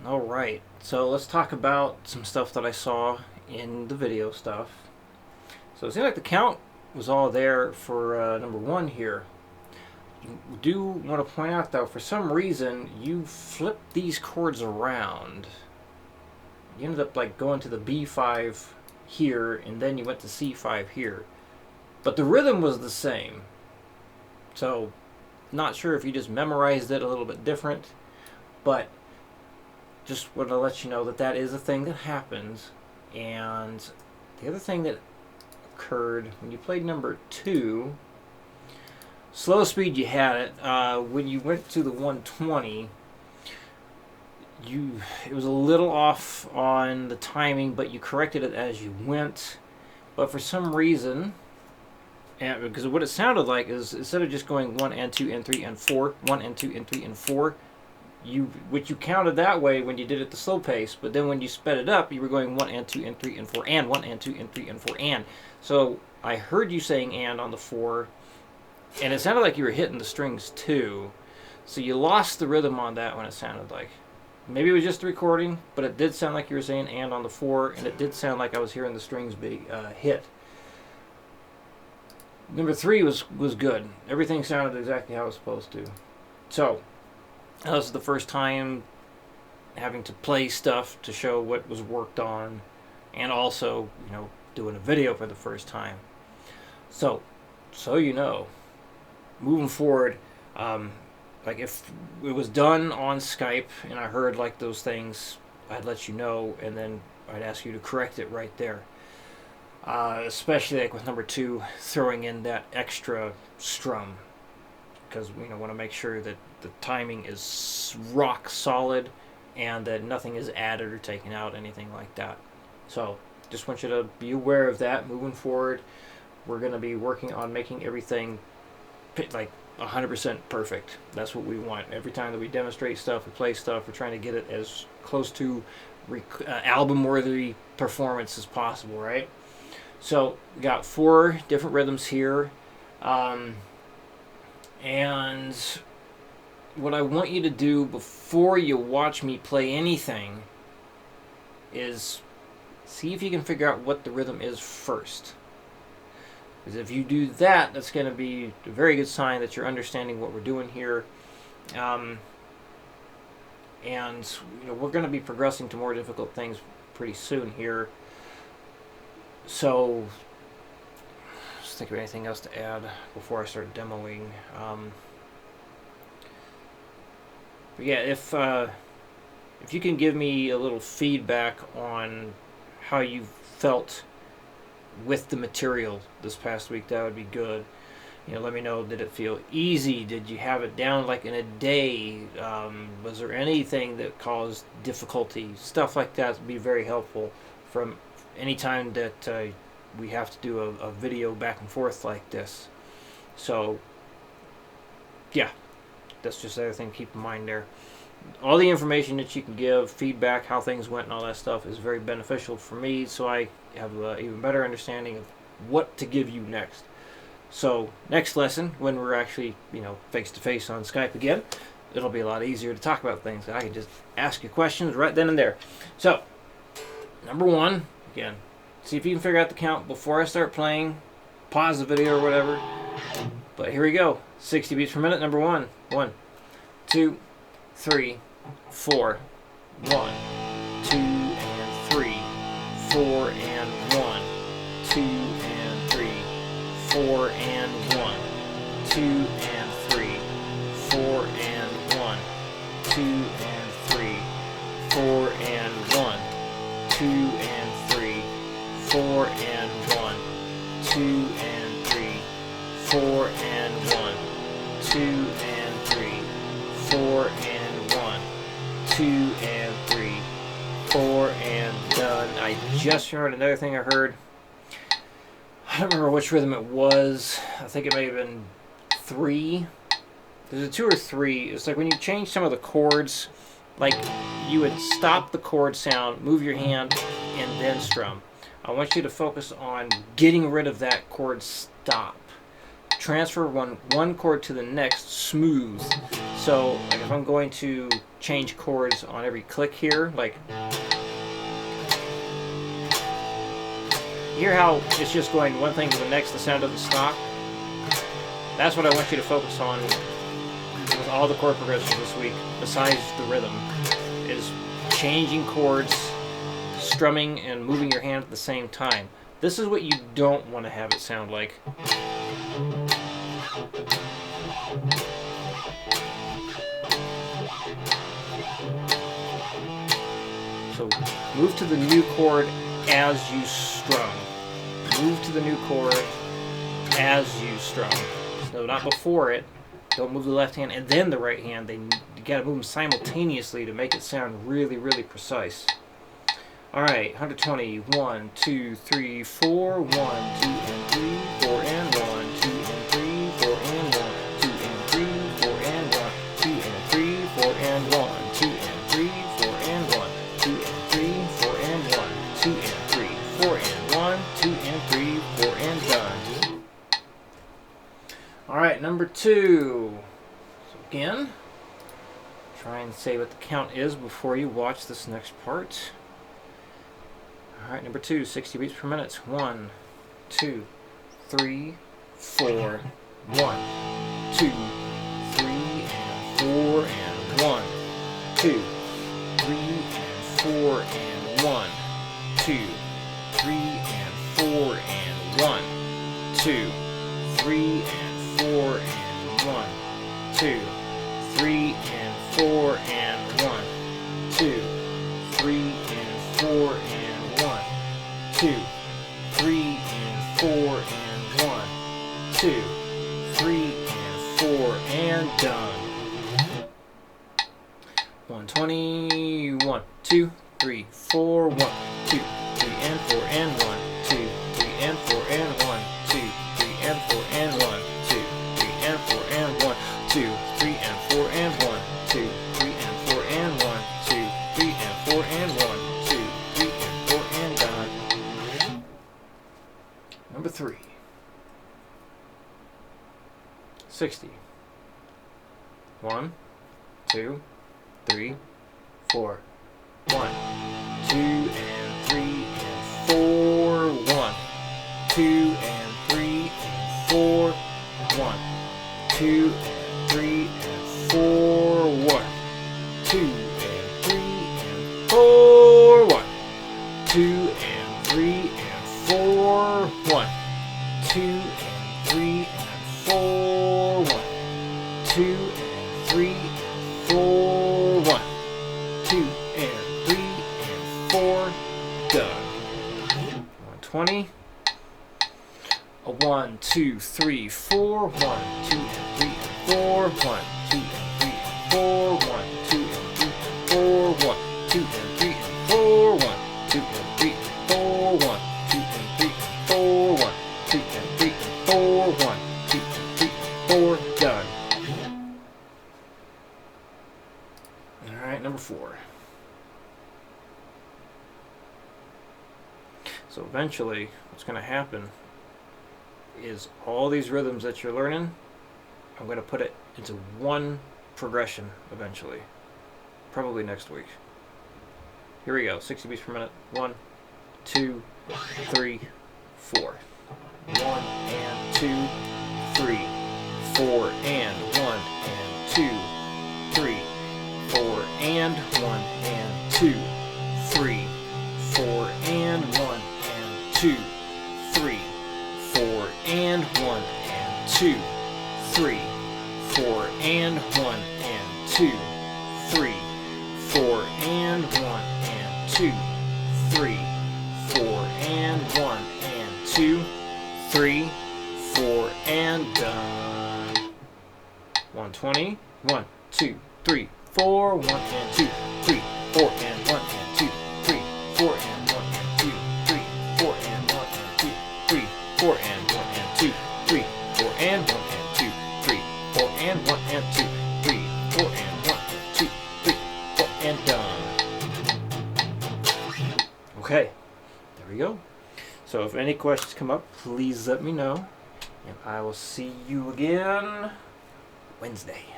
All right, so let's talk about some stuff that I saw in the video stuff. So it seemed like the count was all there for number one here. You do want to point out though, for some reason, you flipped these chords around. You ended up like going to the B5 here, and then you went to C5 here. But the rhythm was the same. So, not sure if you just memorized it a little bit different, but just want to let you know that that is a thing that happens. And the other thing that occurred when you played number two, slow speed you had it. When you went to the 120, it was a little off on the timing, but you corrected it as you went. But for some reason, and because what it sounded like is instead of just going 1 and 2 and 3 and 4, 1 and 2 and 3 and 4, you counted that way when you did it the slow pace, but then when you sped it up, you were going 1 and 2 and 3 and 4 and 1 and 2 and 3 and 4 and. So I heard you saying and on the 4, and it sounded like you were hitting the strings too. So you lost the rhythm on that when it sounded like. Maybe it was just the recording, but it did sound like you were saying and on the 4, and it did sound like I was hearing the strings be hit. Number 3 was good. Everything sounded exactly how it was supposed to. So, this was the first time having to play stuff to show what was worked on, and also, doing a video for the first time. So moving forward, like if it was done on Skype and I heard like those things, I'd let you know, and then I'd ask you to correct it right there. Especially like with number 2, throwing in that extra strum, because we want to make sure that the timing is rock solid and that nothing is added or taken out, anything like that. So just want you to be aware of that moving forward. We're going to be working on making everything like 100% perfect. That's what we want. Every time that we demonstrate stuff, we play stuff, we're trying to get it as close to album-worthy performance as possible, right? So we got 4 different rhythms here. And what I want you to do before you watch me play anything is see if you can figure out what the rhythm is first. Because if you do that, that's going to be a very good sign that you're understanding what we're doing here. And we're going to be progressing to more difficult things pretty soon here. So, just think of anything else to add before I start demoing. But yeah, if you can give me a little feedback on how you felt with the material this past week, that would be good. Let me know, did it feel easy? Did you have it down like in a day? Was there anything that caused difficulty? Stuff like that would be very helpful from any time that we have to do a video back and forth like this. So, yeah, that's just the other thing to keep in mind there. All the information that you can give, feedback, how things went and all that stuff is very beneficial for me, so I have an even better understanding of what to give you next. So next lesson, when we're actually face to face on Skype again, it'll be a lot easier to talk about things. I can just ask you questions right then and there. So number 1, again, see if you can figure out the count before I start playing. Pause the video or whatever. But here we go. 60 beats per minute. Number 1. 1, 2, 3, 4. 1, 2 and 3, 4 and 1, 2 and 3, 4 and 1, 2 and 3, 4 and 1, 2 and 3, 4 and 1, 2 and 3, 4 and 1, 2 and 3, 4 and 1, 2 and 3, 4 and 1, 2 and 3, 4 and done. I just heard another thing I heard. I don't remember which rhythm it was. I think it may have been 3. There's a 2 or 3. It's like when you change some of the chords, like you would stop the chord sound, move your hand, and then strum. I want you to focus on getting rid of that chord stop. transfer one chord to the next smooth. So like if I'm going to change chords on every click here, like hear how it's just going one thing to the next, the sound doesn't stop? That's what I want you to focus on with all the chord progressions this week, besides the rhythm, is changing chords, strumming, and moving your hand at the same time. This is what you don't want to have it sound like. So move to the new chord as you strum. Move to the new chord as you strum. So not before it. Don't move the left hand and then the right hand. You gotta move them simultaneously to make it sound really, really precise. Alright, 120. 1, 2, 3, 4. 1, 2, and 3, 4, and 1, 2, and 3, 4, and 1, 2, and 3, 4, and 1, 2, and 3, 4, and 1, 2, and 3, 4, and 1, 2, and 3, 4, and 1, 2, and 3, 4, and 1, 2, and 3, 4, and done. Alright, number 2. So again, try and say what the count is before you watch this next part. Alright, number 2, 60 beats per minute. 1, 2, 3, 4. 1, 2, 3, and 4, and 1, 2, 3, and 4, and 1, 2, 3, and 4, and 1, 2, 3, and 4, and 1, 2, 3, and 4, and 1, 2, 3, and 4, and 1, 2, 3, and 4, and 1, 2, 3, and 4, and done. 120. 1, 2, 3, 4. 1, 2, 3, and 4, and 1, 2, 3, and 4, and 1, 2, 3, and 4, and 1, 2, 3, and 4, and 1, 2, 3, and 4, and 1, 2, 3, and 4, and 1, 2, 3, and 4, and 1, 2, 3, and 4, and done. Number 3. 60. 1, 2, 3, 4. 1, 2, and 3, and 4. 1, 2, and 3, and 4. 1, 2, and 3, and 4. 1, 2, and 3, and 4. 1, 2, and 3, and 4. 1, 2, and 3, and 4. 1, 2, and 3, and 4. 1, 2, and 3, and 4. Done. 120. 1, 2, 3, 4. 1, 2, and 3, and 4. 1, 2, and 3, and 4. 1, 2, and 3, and 4. 1, 2, and 3, and 4. 1, 2, and 3, and 4. 1, 2, and 3, and 4. 1, 2, and 3, and 4. 1, 2, and 3, and 4. Done. Alright, number 4. So eventually, what's going to happen is all these rhythms that you're learning, I'm going to put it into one progression eventually. Probably next week. Here we go. 60 beats per minute. 1, 2, 3, 4. 1 and 2, 3, 4 and 1 and 2, 3, 4 and 1 and 2, 3, 4 and 1 and 2, 3, 4 and 1 and 2, 3, 4 and 1 and 2, 3, 4 and 1 and 2, 3, 4 and 1 and 2, 3, 4 and done. 120. 1, 2, 3, 4. 1 and 2, 3, 4 and 1 and 2, 3, 4 and 1 and 2, 3, 4 and 1 and 2, 3, 4 and 1 and 2, 3, 4 and 1 and 2, 3, 4 and 1 and 2, 3, 4 and 1 and 2, 3, 4 and done. Okay, there we go. So if any questions come up, please let me know. And I will see you again Wednesday.